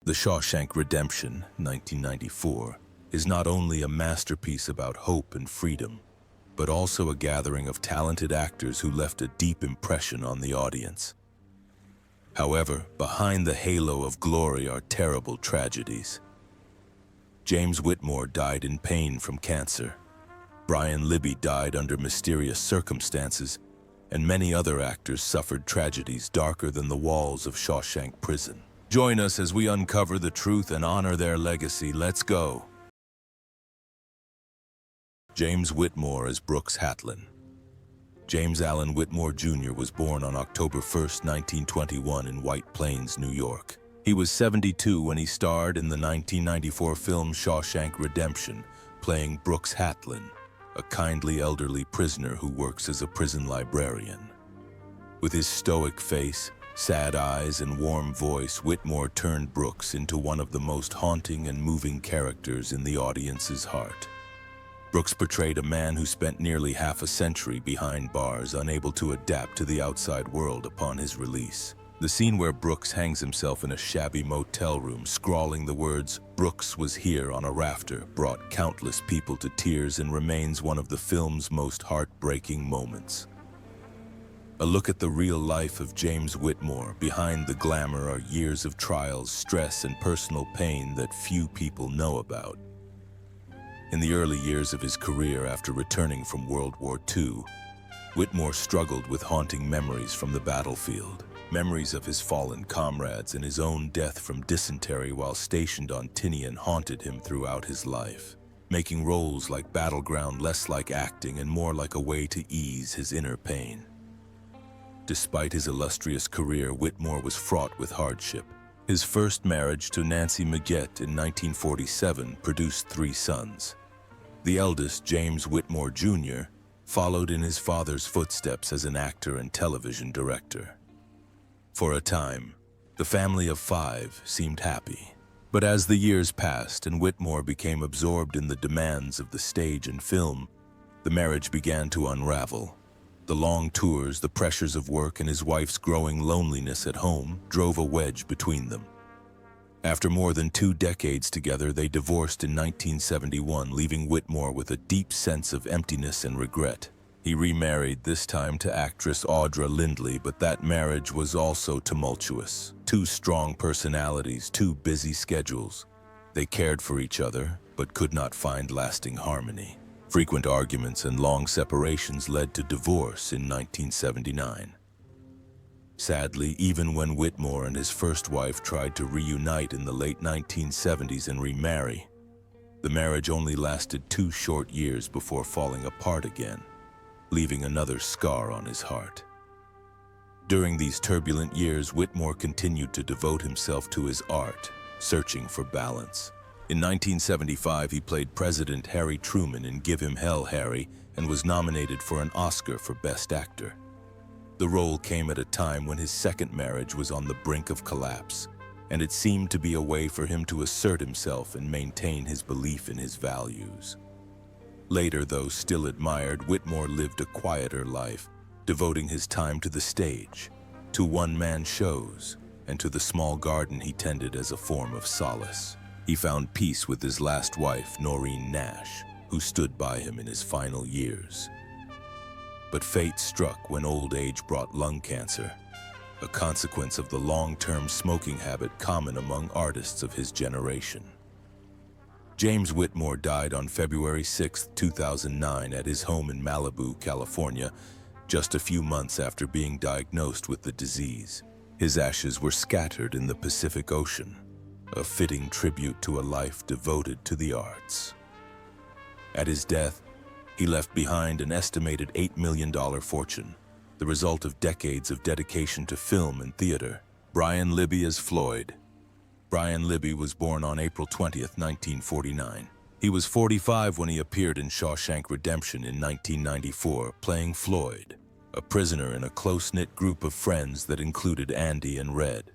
The Shawshank Redemption, 1994, is not only a masterpiece about hope and freedom, but also a gathering of talented actors who left a deep impression on the audience. However, behind the halo of glory are terrible tragedies. James Whitmore died in pain from cancer. Brian Libby died under mysterious circumstances, and many other actors suffered tragedies darker than the walls of Shawshank Prison. Join us as we uncover the truth and honor their legacy. Let's go. James Whitmore as Brooks Hatlin. James Allen Whitmore Jr. was born on October 1, 1921 in White Plains, New York. He was 72 when he starred in the 1994 film Shawshank Redemption, playing Brooks Hatlin, a kindly elderly prisoner who works as a prison librarian. With his stoic face, sad eyes, and warm voice, Whitmore turned Brooks into one of the most haunting and moving characters in the audience's heart. Brooks portrayed a man who spent nearly half a century behind bars, unable to adapt to the outside world upon his release. The scene where Brooks hangs himself in a shabby motel room, scrawling the words, "Brooks was here" on a rafter, brought countless people to tears and remains one of the film's most heartbreaking moments. A look at the real life of James Whitmore. Behind the glamour are years of trials, stress, and personal pain that few people know about. In the early years of his career after returning from World War II, Whitmore struggled with haunting memories from the battlefield. Memories of his fallen comrades and his own death from dysentery while stationed on Tinian haunted him throughout his life, making roles like Battleground less like acting and more like a way to ease his inner pain. Despite his illustrious career, Whitmore was fraught with hardship. His first marriage to Nancy Maggette in 1947 produced 3 sons. The eldest, James Whitmore Jr., followed in his father's footsteps as an actor and television director. For a time, the family of 5 seemed happy. But as the years passed and Whitmore became absorbed in the demands of the stage and film, the marriage began to unravel. The long tours, the pressures of work, and his wife's growing loneliness at home drove a wedge between them. After more than 2 decades together, they divorced in 1971, leaving Whitmore with a deep sense of emptiness and regret. He remarried, this time to actress Audra Lindley, but that marriage was also tumultuous. 2 strong personalities, 2 busy schedules. They cared for each other, but could not find lasting harmony. Frequent arguments and long separations led to divorce in 1979. Sadly, even when Whitmore and his first wife tried to reunite in the late 1970s and remarry, the marriage only lasted 2 short years before falling apart again, leaving another scar on his heart. During these turbulent years, Whitmore continued to devote himself to his art, searching for balance. In 1975, he played President Harry Truman in Give Him Hell, Harry, and was nominated for an Oscar for Best Actor. The role came at a time when his second marriage was on the brink of collapse, and it seemed to be a way for him to assert himself and maintain his belief in his values. Later, though still admired, Whitmore lived a quieter life, devoting his time to the stage, to one-man shows, and to the small garden he tended as a form of solace. He found peace with his last wife, Noreen Nash, who stood by him in his final years. But fate struck when old age brought lung cancer, a consequence of the long-term smoking habit common among artists of his generation. James Whitmore died on February 6, 2009 at his home in Malibu, California, just a few months after being diagnosed with the disease. His ashes were scattered in the Pacific Ocean, a fitting tribute to a life devoted to the arts. At his death, he left behind an estimated $8 million fortune, the result of decades of dedication to film and theater. Brian Libby as Floyd. Brian Libby was born on April 20, 1949. He was 45 when he appeared in Shawshank Redemption in 1994, playing Floyd, a prisoner in a close-knit group of friends that included Andy and Red.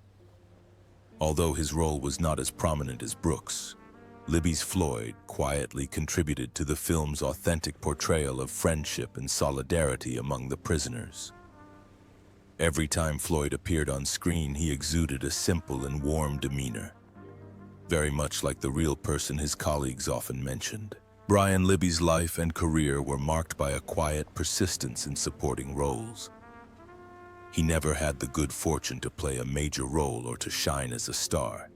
Although his role was not as prominent as Brooks, Libby's Floyd quietly contributed to the film's authentic portrayal of friendship and solidarity among the prisoners. Every time Floyd appeared on screen, he exuded a simple and warm demeanor, very much like the real person his colleagues often mentioned. Brian Libby's life and career were marked by a quiet persistence in supporting roles. He never had the good fortune to play a major role or to shine as a star.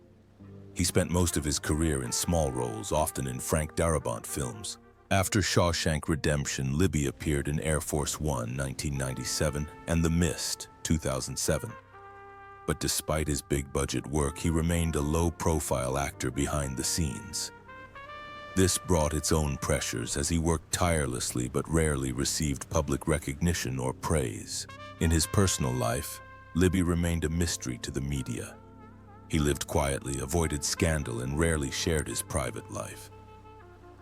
He spent most of his career in small roles, often in Frank Darabont films. After Shawshank Redemption, Libby appeared in Air Force One, 1997, and The Mist, 2007. But despite his big-budget work, he remained a low-profile actor behind the scenes. This brought its own pressures as he worked tirelessly but rarely received public recognition or praise. In his personal life, Libby remained a mystery to the media. He lived quietly, avoided scandal, and rarely shared his private life.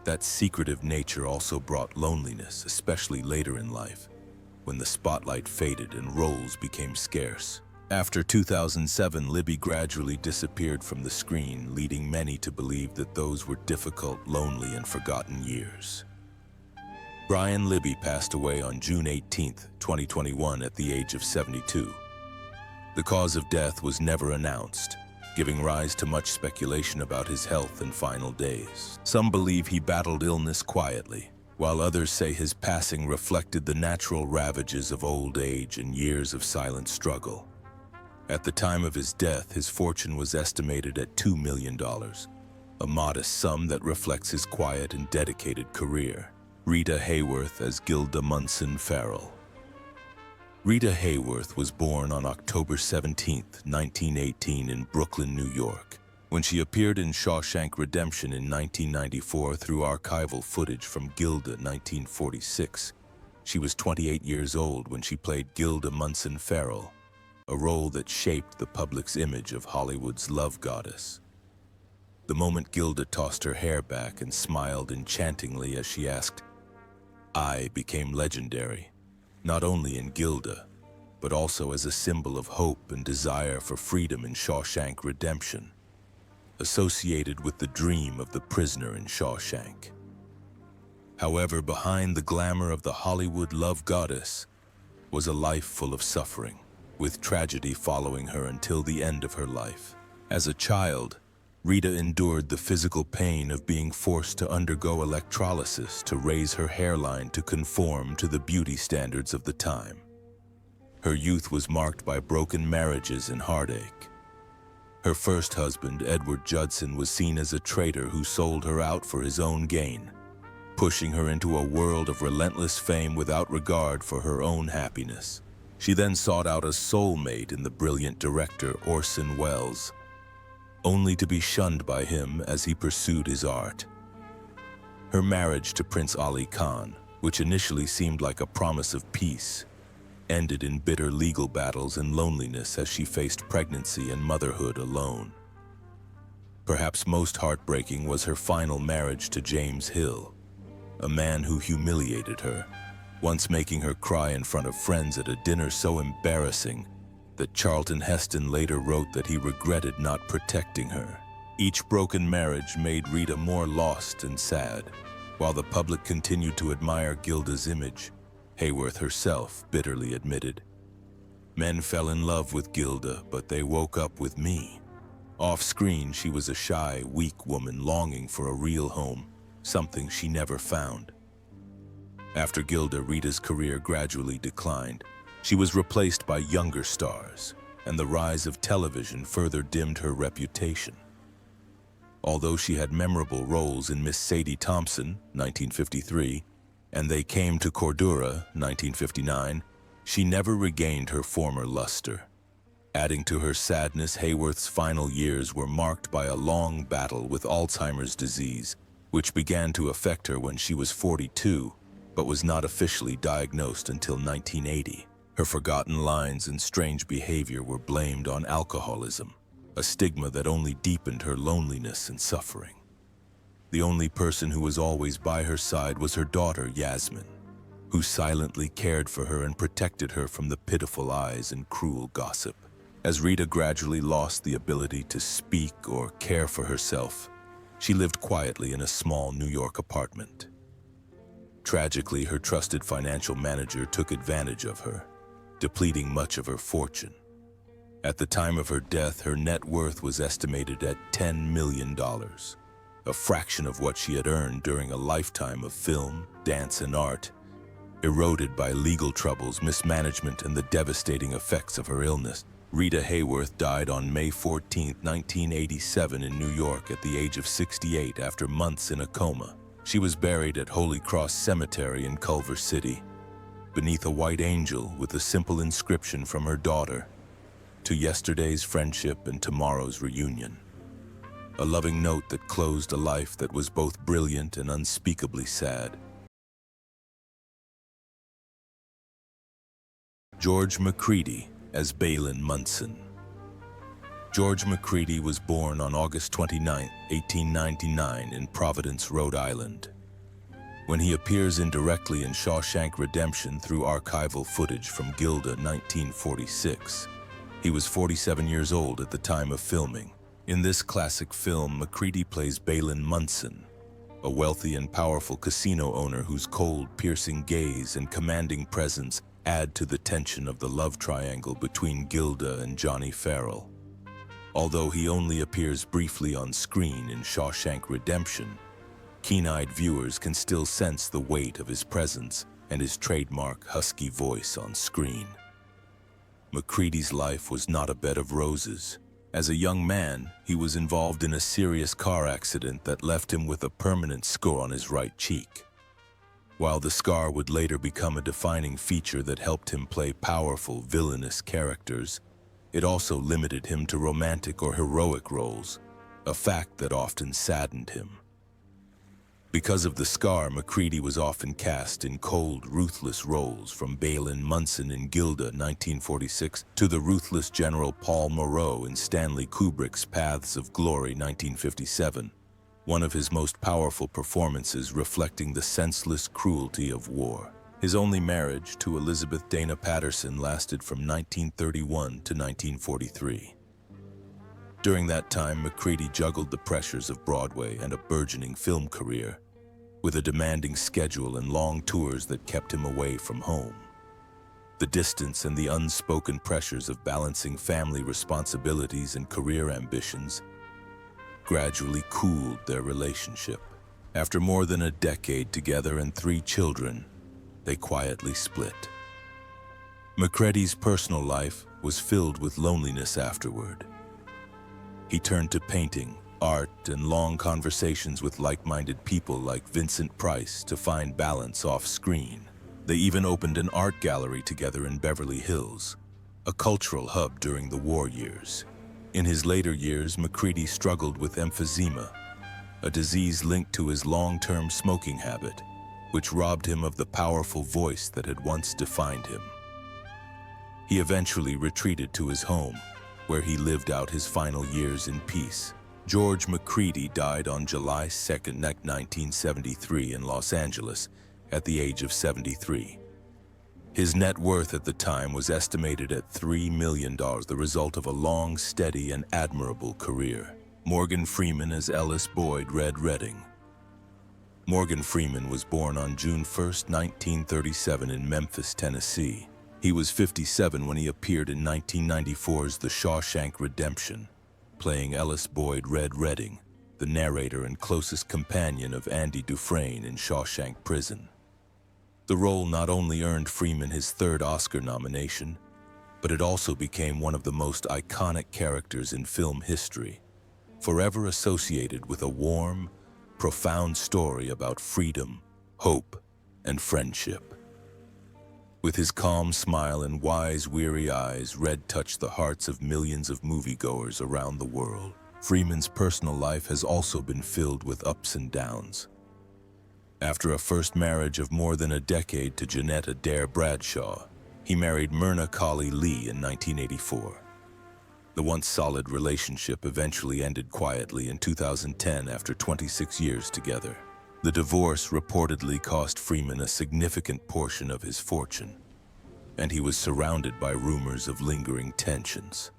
That secretive nature also brought loneliness, especially later in life, when the spotlight faded and roles became scarce. After 2007, Libby gradually disappeared from the screen, leading many to believe that those were difficult, lonely, and forgotten years. Brian Libby passed away on June 18, 2021, at the age of 72. The cause of death was never announced, giving rise to much speculation about his health and final days. Some believe he battled illness quietly, while others say his passing reflected the natural ravages of old age and years of silent struggle. At the time of his death, his fortune was estimated at $2 million, a modest sum that reflects his quiet and dedicated career. Rita Hayworth as Gilda Munson Farrell. Rita Hayworth was born on October 17, 1918 in Brooklyn, New York. When she appeared in Shawshank Redemption in 1994 through archival footage from Gilda 1946, she was 28 years old when she played Gilda Munson Farrell, a role that shaped the public's image of Hollywood's love goddess. The moment Gilda tossed her hair back and smiled enchantingly as she asked, "I," became legendary, not only in Gilda, but also as a symbol of hope and desire for freedom in Shawshank Redemption, associated with the dream of the prisoner in Shawshank. However, behind the glamour of the Hollywood love goddess was a life full of suffering, with tragedy following her until the end of her life. As a child, Rita endured the physical pain of being forced to undergo electrolysis to raise her hairline to conform to the beauty standards of the time. Her youth was marked by broken marriages and heartache. Her first husband, Edward Judson, was seen as a traitor who sold her out for his own gain, pushing her into a world of relentless fame without regard for her own happiness. She then sought out a soulmate in the brilliant director Orson Welles, only to be shunned by him as he pursued his art. Her marriage to Prince Ali Khan, which initially seemed like a promise of peace, ended in bitter legal battles and loneliness as she faced pregnancy and motherhood alone. Perhaps most heartbreaking was her final marriage to James Hill, a man who humiliated her, once making her cry in front of friends at a dinner so embarrassing that Charlton Heston later wrote that he regretted not protecting her. Each broken marriage made Rita more lost and sad. While the public continued to admire Gilda's image, Hayworth herself bitterly admitted, "Men fell in love with Gilda, but they woke up with me." Off-screen, she was a shy, weak woman longing for a real home, something she never found. After Gilda, Rita's career gradually declined. She was replaced by younger stars, and the rise of television further dimmed her reputation. Although she had memorable roles in Miss Sadie Thompson, 1953, and They Came to Cordura, 1959, she never regained her former luster. Adding to her sadness, Hayworth's final years were marked by a long battle with Alzheimer's disease, which began to affect her when she was 42, but was not officially diagnosed until 1980. Her forgotten lines and strange behavior were blamed on alcoholism, a stigma that only deepened her loneliness and suffering. The only person who was always by her side was her daughter, Yasmin, who silently cared for her and protected her from the pitiful eyes and cruel gossip. As Rita gradually lost the ability to speak or care for herself, she lived quietly in a small New York apartment. Tragically, her trusted financial manager took advantage of her, depleting much of her fortune. At the time of her death, her net worth was estimated at $10 million, a fraction of what she had earned during a lifetime of film, dance, and art, eroded by legal troubles, mismanagement, and the devastating effects of her illness. Rita Hayworth died on May 14, 1987 in New York at the age of 68 after months in a coma. She was buried at Holy Cross Cemetery in Culver City, beneath a white angel with a simple inscription from her daughter, "To yesterday's friendship and tomorrow's reunion." A loving note that closed a life that was both brilliant and unspeakably sad. George Macready as Balin Munson. George Macready was born on August 29, 1899 in Providence, Rhode Island. When he appears indirectly in Shawshank Redemption through archival footage from Gilda 1946, he was 47 years old at the time of filming. In this classic film, Macready plays Balin Munson, a wealthy and powerful casino owner whose cold, piercing gaze and commanding presence add to the tension of the love triangle between Gilda and Johnny Farrell. Although he only appears briefly on screen in Shawshank Redemption, keen-eyed viewers can still sense the weight of his presence and his trademark husky voice on screen. Macready's life was not a bed of roses. As a young man, he was involved in a serious car accident that left him with a permanent scar on his right cheek. While the scar would later become a defining feature that helped him play powerful, villainous characters, it also limited him to romantic or heroic roles, a fact that often saddened him. Because of the scar, Macready was often cast in cold, ruthless roles, from Balin Munson in Gilda 1946 to the ruthless General Paul Moreau in Stanley Kubrick's Paths of Glory 1957, one of his most powerful performances reflecting the senseless cruelty of war. His only marriage to Elizabeth Dana Patterson lasted from 1931 to 1943. During that time, Macready juggled the pressures of Broadway and a burgeoning film career, with a demanding schedule and long tours that kept him away from home. The distance and the unspoken pressures of balancing family responsibilities and career ambitions gradually cooled their relationship. After more than a decade together and 3 children, they quietly split. Macready's personal life was filled with loneliness afterward. He turned to painting, art, and long conversations with like-minded people like Vincent Price to find balance off-screen. They even opened an art gallery together in Beverly Hills, a cultural hub during the war years. In his later years, Macready struggled with emphysema, a disease linked to his long-term smoking habit, which robbed him of the powerful voice that had once defined him. He eventually retreated to his home, where he lived out his final years in peace. George Macready died on July 2, 1973 in Los Angeles at the age of 73. His net worth at the time was estimated at $3 million, the result of a long, steady, and admirable career. Morgan Freeman as Ellis Boyd Red Redding. Morgan Freeman was born on June 1, 1937 in Memphis, Tennessee. He was 57 when he appeared in 1994's The Shawshank Redemption, playing Ellis Boyd Red Redding, the narrator and closest companion of Andy Dufresne in Shawshank Prison. The role not only earned Freeman his 3rd Oscar nomination, but it also became one of the most iconic characters in film history, forever associated with a warm, profound story about freedom, hope, and friendship. With his calm smile and wise, weary eyes, Red touched the hearts of millions of moviegoers around the world. Freeman's personal life has also been filled with ups and downs. After a first marriage of more than a decade to Janetta Adair Bradshaw, he married Myrna Colley Lee in 1984. The once solid relationship eventually ended quietly in 2010 after 26 years together. The divorce reportedly cost Freeman a significant portion of his fortune, and he was surrounded by rumors of lingering tensions.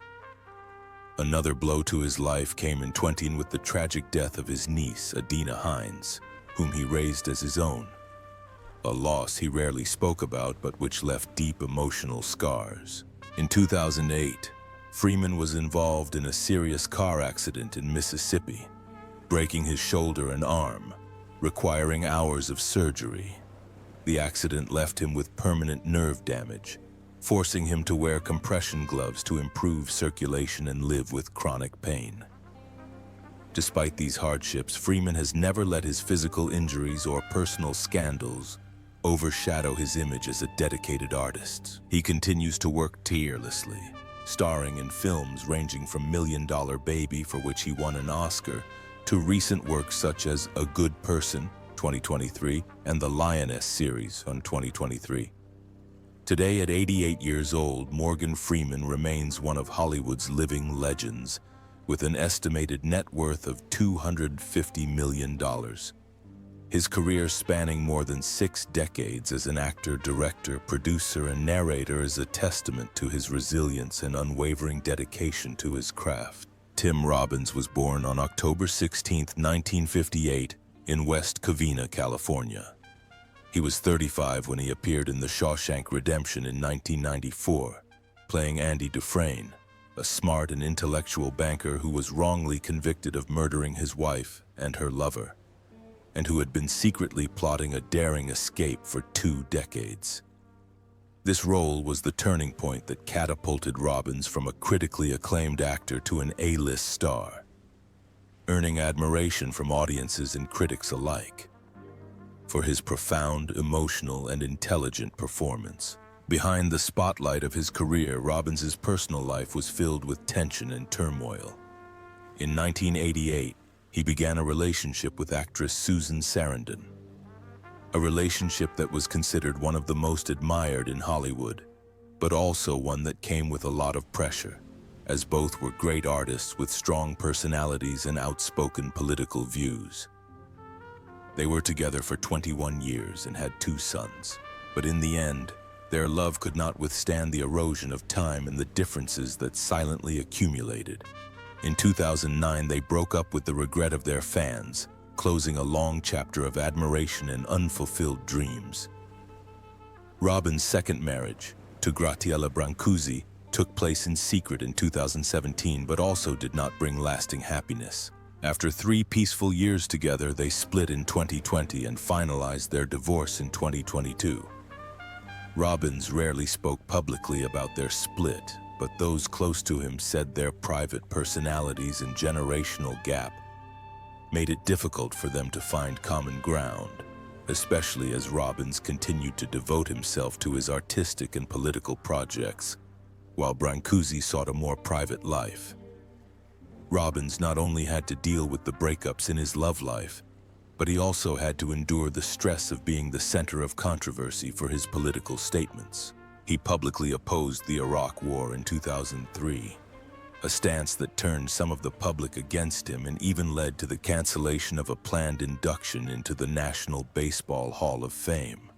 Another blow to his life came in 2010 with the tragic death of his niece, Adina Hines, whom he raised as his own, a loss he rarely spoke about but which left deep emotional scars. In 2008, Freeman was involved in a serious car accident in Mississippi, breaking his shoulder and arm, requiring hours of surgery. The accident left him with permanent nerve damage, forcing him to wear compression gloves to improve circulation and live with chronic pain. Despite these hardships, Freeman has never let his physical injuries or personal scandals overshadow his image as a dedicated artist. He continues to work tirelessly, starring in films ranging from Million Dollar Baby, for which he won an Oscar, to recent works such as A Good Person, 2023, and the Lioness series on 2023. Today, at 88 years old, Morgan Freeman remains one of Hollywood's living legends, with an estimated net worth of $250 million. His career spanning more than 6 decades as an actor, director, producer, and narrator is a testament to his resilience and unwavering dedication to his craft. Tim Robbins was born on October 16, 1958, in West Covina, California. He was 35 when he appeared in The Shawshank Redemption in 1994, playing Andy Dufresne, a smart and intellectual banker who was wrongly convicted of murdering his wife and her lover, and who had been secretly plotting a daring escape for 2 decades. This role was the turning point that catapulted Robbins from a critically acclaimed actor to an A-list star, earning admiration from audiences and critics alike for his profound, emotional, and intelligent performance. Behind the spotlight of his career, Robbins's personal life was filled with tension and turmoil. In 1988, he began a relationship with actress Susan Sarandon, a relationship that was considered one of the most admired in Hollywood, but also one that came with a lot of pressure, as both were great artists with strong personalities and outspoken political views. They were together for 21 years and had 2 sons, but in the end, their love could not withstand the erosion of time and the differences that silently accumulated. In 2009, they broke up with the regret of their fans, closing a long chapter of admiration and unfulfilled dreams. Robbins' second marriage, to Graziella Brancusi, took place in secret in 2017, but also did not bring lasting happiness. After 3 peaceful years together, they split in 2020 and finalized their divorce in 2022. Robbins rarely spoke publicly about their split, but those close to him said their private personalities and generational gap made it difficult for them to find common ground, especially as Robbins continued to devote himself to his artistic and political projects, while Brancusi sought a more private life. Robbins not only had to deal with the breakups in his love life, but he also had to endure the stress of being the center of controversy for his political statements. He publicly opposed the Iraq War in 2003, a stance that turned some of the public against him and even led to the cancellation of a planned induction into the National Baseball Hall of Fame.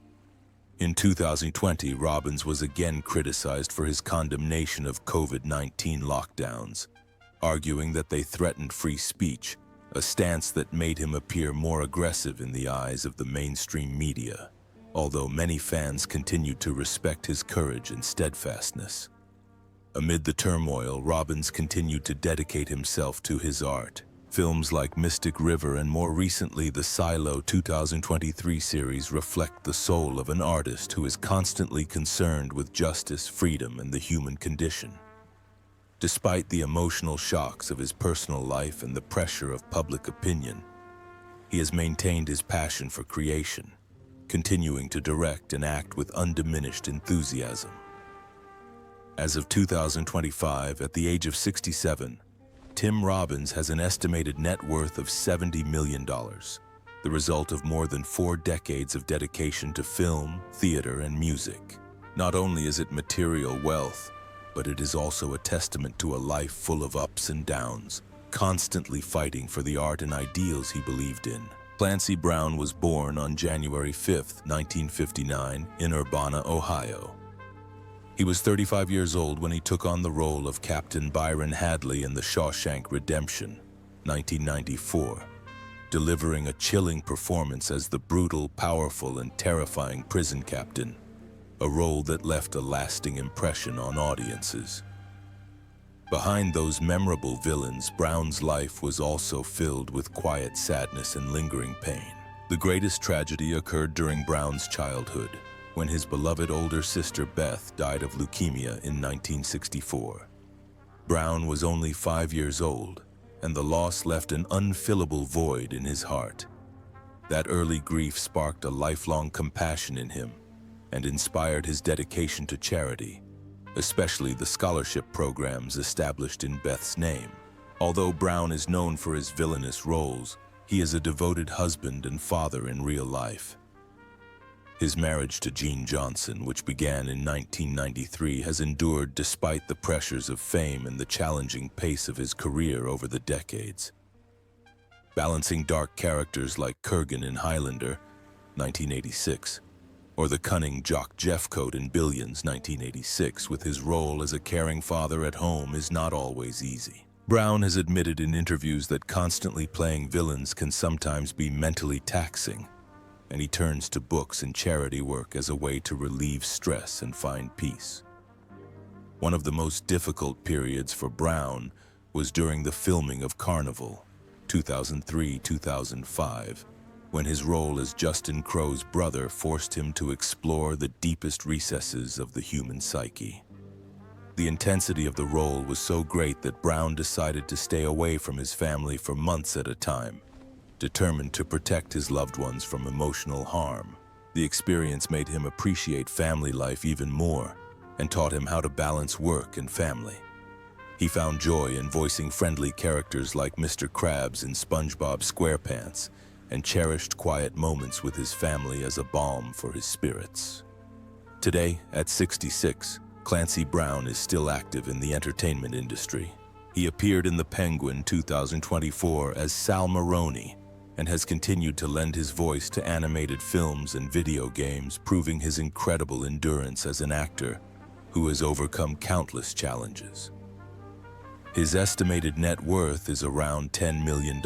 In 2020, Robbins was again criticized for his condemnation of COVID-19 lockdowns, arguing that they threatened free speech, a stance that made him appear more aggressive in the eyes of the mainstream media, although many fans continued to respect his courage and steadfastness. Amid the turmoil, Robbins continued to dedicate himself to his art. Films like Mystic River and more recently the Silo 2023 series reflect the soul of an artist who is constantly concerned with justice, freedom, and the human condition. Despite the emotional shocks of his personal life and the pressure of public opinion, he has maintained his passion for creation, continuing to direct and act with undiminished enthusiasm. As of 2025, at the age of 67, Tim Robbins has an estimated net worth of $70 million, the result of more than 4 decades of dedication to film, theater, and music. Not only is it material wealth, but it is also a testament to a life full of ups and downs, constantly fighting for the art and ideals he believed in. Clancy Brown was born on January 5, 1959, in Urbana, Ohio. He was 35 years old when he took on the role of Captain Byron Hadley in The Shawshank Redemption, 1994, delivering a chilling performance as the brutal, powerful, and terrifying prison captain, a role that left a lasting impression on audiences. Behind those memorable villains, Brown's life was also filled with quiet sadness and lingering pain. The greatest tragedy occurred during Brown's childhood, when his beloved older sister Beth died of leukemia in 1964. Brown was only 5 years old, and the loss left an unfillable void in his heart. That early grief sparked a lifelong compassion in him and inspired his dedication to charity, especially the scholarship programs established in Beth's name. Although Brown is known for his villainous roles, he is a devoted husband and father in real life. His marriage to Jean Johnson, which began in 1993, has endured despite the pressures of fame and the challenging pace of his career over the decades. Balancing dark characters like Kurgan in Highlander, 1986, or the cunning jock Jeffcoat in Billions, 1986, with his role as a caring father at home is not always easy. Brown has admitted in interviews that constantly playing villains can sometimes be mentally taxing, and he turns to books and charity work as a way to relieve stress and find peace. One of the most difficult periods for Brown was during the filming of Carnival, 2003-2005, when his role as Justin Crow's brother forced him to explore the deepest recesses of the human psyche. The intensity of the role was so great that Brown decided to stay away from his family for months at a time, determined to protect his loved ones from emotional harm. The experience made him appreciate family life even more and taught him how to balance work and family. He found joy in voicing friendly characters like Mr. Krabs in SpongeBob SquarePants and cherished quiet moments with his family as a balm for his spirits. Today, at 66, Clancy Brown is still active in the entertainment industry. He appeared in The Penguin 2024 as Sal Maroni and has continued to lend his voice to animated films and video games, proving his incredible endurance as an actor who has overcome countless challenges. His estimated net worth is around $10 million,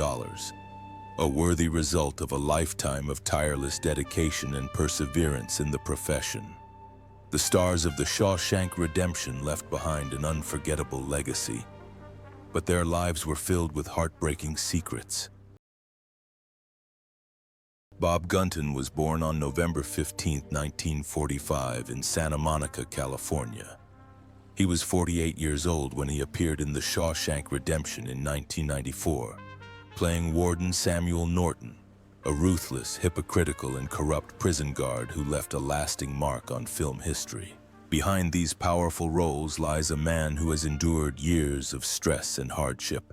a worthy result of a lifetime of tireless dedication and perseverance in the profession. The stars of the Shawshank Redemption left behind an unforgettable legacy, but their lives were filled with heartbreaking secrets. Bob Gunton was born on November 15, 1945, in Santa Monica, California. He was 48 years old when he appeared in The Shawshank Redemption in 1994, playing Warden Samuel Norton, a ruthless, hypocritical, and corrupt prison guard who left a lasting mark on film history. Behind these powerful roles lies a man who has endured years of stress and hardship.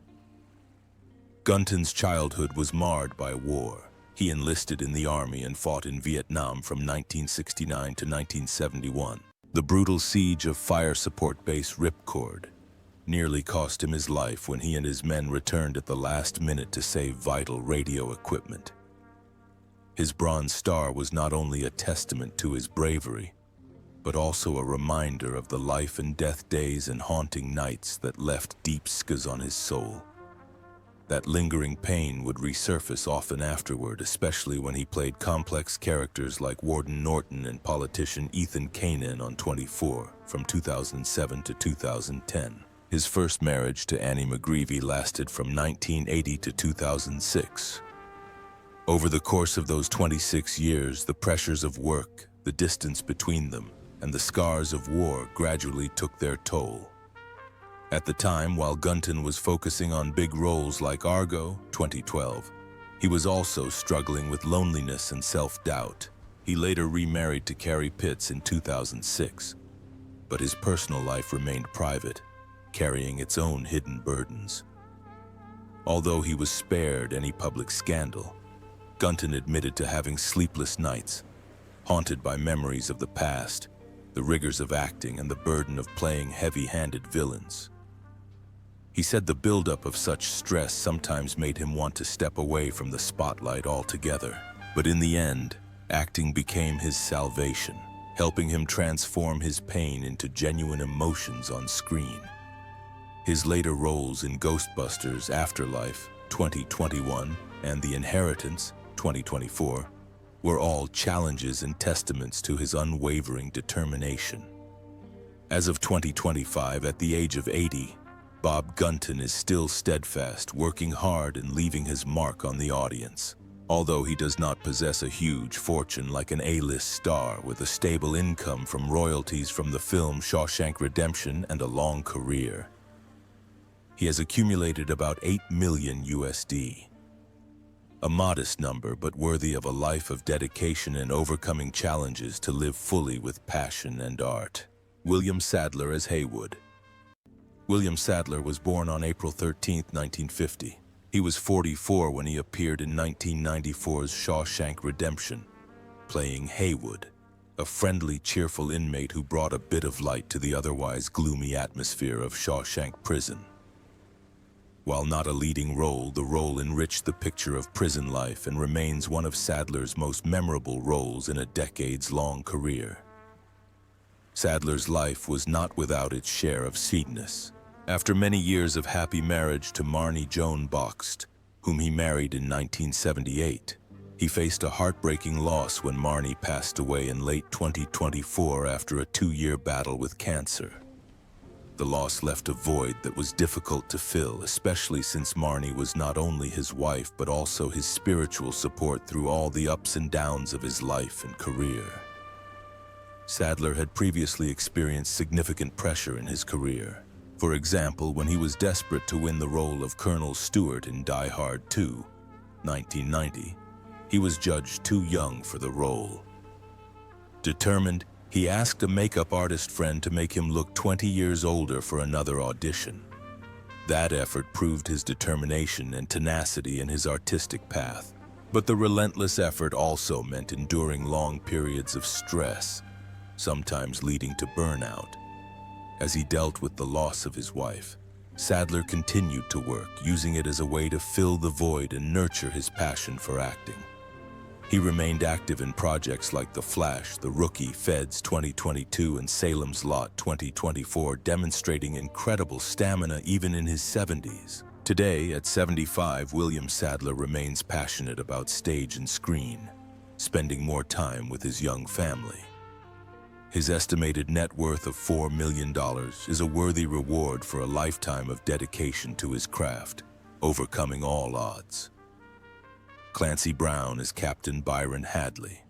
Gunton's childhood was marred by war. He enlisted in the Army and fought in Vietnam from 1969 to 1971. The brutal siege of fire support base Ripcord nearly cost him his life when he and his men returned at the last minute to save vital radio equipment. His Bronze Star was not only a testament to his bravery, but also a reminder of the life and death days and haunting nights that left deep scars on his soul. That lingering pain would resurface often afterward, especially when he played complex characters like Warden Norton and politician Ethan Kanan on 24 from 2007 to 2010. His first marriage to Annie McGreevy lasted from 1980 to 2006. Over the course of those 26 years, the pressures of work, the distance between them, and the scars of war gradually took their toll. At the time, while Gunton was focusing on big roles like Argo, 2012, he was also struggling with loneliness and self-doubt. He later remarried to Carrie Pitts in 2006, but his personal life remained private, carrying its own hidden burdens. Although he was spared any public scandal, Gunton admitted to having sleepless nights, haunted by memories of the past, the rigors of acting, and the burden of playing heavy-handed villains. He said the buildup of such stress sometimes made him want to step away from the spotlight altogether. But in the end, acting became his salvation, helping him transform his pain into genuine emotions on screen. His later roles in Ghostbusters Afterlife, 2021, and The Inheritance, 2024, were all challenges and testaments to his unwavering determination. As of 2025, at the age of 80, Bob Gunton is still steadfast, working hard and leaving his mark on the audience. Although he does not possess a huge fortune like an A-list star with a stable income from royalties from the film Shawshank Redemption and a long career. He has accumulated about 8 million USD. A modest number, but worthy of a life of dedication and overcoming challenges to live fully with passion and art. William Sadler as Haywood. William Sadler was born on April 13, 1950. He was 44 when he appeared in 1994's Shawshank Redemption, playing Haywood, a friendly, cheerful inmate who brought a bit of light to the otherwise gloomy atmosphere of Shawshank Prison. While not a leading role, the role enriched the picture of prison life and remains one of Sadler's most memorable roles in a decades-long career. Sadler's life was not without its share of sweetness. After many years of happy marriage to Marnie Joan Boxt, whom he married in 1978, he faced a heartbreaking loss when Marnie passed away in late 2024 after a 2-year battle with cancer. The loss left a void that was difficult to fill, especially since Marnie was not only his wife but also his spiritual support through all the ups and downs of his life and career. Sadler had previously experienced significant pressure in his career. For example, when he was desperate to win the role of Colonel Stewart in Die Hard 2, 1990, he was judged too young for the role. Determined, he asked a makeup artist friend to make him look 20 years older for another audition. That effort proved his determination and tenacity in his artistic path. But the relentless effort also meant enduring long periods of stress, sometimes leading to burnout. As he dealt with the loss of his wife, Sadler continued to work, using it as a way to fill the void and nurture his passion for acting. He remained active in projects like The Flash, The Rookie, Feds 2022, and Salem's Lot 2024, demonstrating incredible stamina even in his 70s. Today, at 75, William Sadler remains passionate about stage and screen, spending more time with his young family. His estimated net worth of $4 million is a worthy reward for a lifetime of dedication to his craft, overcoming all odds. Clancy Brown as Captain Byron Hadley.